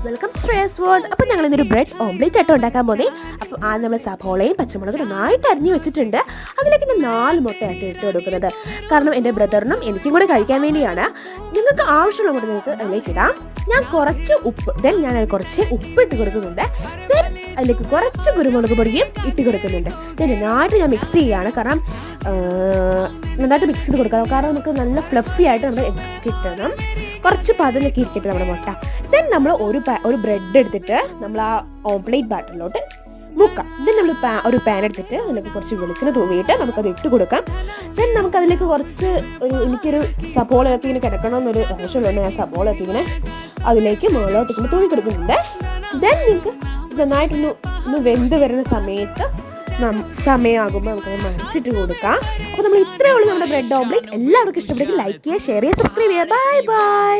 Welcome Shreyas world. അപ്പോൾ ഞങ്ങൾ ഇന്നൊരു ബ്രെഡ് ഓംലെറ്റ് ആയിട്ട് ഉണ്ടാക്കാൻ പോകുന്നേ. അപ്പോൾ ആദ്യം നമ്മൾ സവോളയും പച്ചമുളകും നന്നായിട്ട് അരിഞ്ഞു വെച്ചിട്ടുണ്ട്. അതിലേക്ക് ഞാൻ 4 മുട്ടയായിട്ട് ഇട്ട് കൊടുക്കുന്നത്. കാരണം എൻ്റെ ബ്രദറിനും എനിക്കും കൂടെ കഴിക്കാൻ വേണ്ടിയാണ്. നിങ്ങൾക്ക് ആവശ്യമുള്ള കൂടെ നിങ്ങൾക്ക് അതിലേക്ക് ഇടാം. ഞാൻ കുറച്ച് ഉപ്പ് കുറച്ച് ഉപ്പ് ഇട്ട് കൊടുക്കുന്നുണ്ട്. അതിലേക്ക് കുറച്ച് കുരുമുളക് പൊടിയും ഇട്ട് കൊടുക്കുന്നുണ്ട്. നന്നായിട്ട് ഞാൻ മിക്സ് ചെയ്യുകയാണ്. കാരണം നന്നായിട്ട് മിക്സ് ചെയ്ത് കൊടുക്കാം. കാരണം നമുക്ക് നല്ല ഫ്ലഫി ആയിട്ട് നമ്മൾ കിട്ടണം. കുറച്ച് പതിലൊക്കെ ഇരിക്കട്ടെ നമ്മുടെ മുട്ട. നമ്മൾ ഒരു ബ്രെഡ് എടുത്തിട്ട് നമ്മൾ ആ ഓംലെറ്റ് ബാറ്ററിലോട്ട് മുക്കാം. നമ്മൾ ഒരു പാൻ എടുത്തിട്ട് അതിലേക്ക് കുറച്ച് വെളിച്ചെണ്ണ തൂവിയിട്ട് നമുക്കത് ഇട്ട് കൊടുക്കാം. നമുക്കതിലേക്ക് കുറച്ച് എനിക്കൊരു സബോളയൊക്കെ ഇങ്ങനെ കിടക്കണമെന്നൊരു ആവശ്യമുള്ളതുകൊണ്ട് ഞാൻ സബോളയൊക്കെ ഇങ്ങനെ അതിലേക്ക് മുകളിലോട്ട് ഇങ്ങനെ തൂവി കൊടുക്കുന്നുണ്ട്. നിങ്ങൾക്ക് നന്നായിട്ടൊന്ന് വെന്ത് വരുന്ന സമയമാകുമ്പോൾ നമുക്കത് മറിച്ചിട്ട് കൊടുക്കാം. അപ്പോൾ നമ്മൾ ഇത്രയേ ഉള്ളൂ നമ്മുടെ ബ്രെഡ് ഓംലെറ്റ്. എല്ലാവർക്കും ഇഷ്ടപ്പെട്ടെങ്കിൽ ലൈക്ക് ചെയ്യുക, ഷെയർ ചെയ്യുക, സബ്സ്ക്രൈബ് ചെയ്യുക. Bye bye.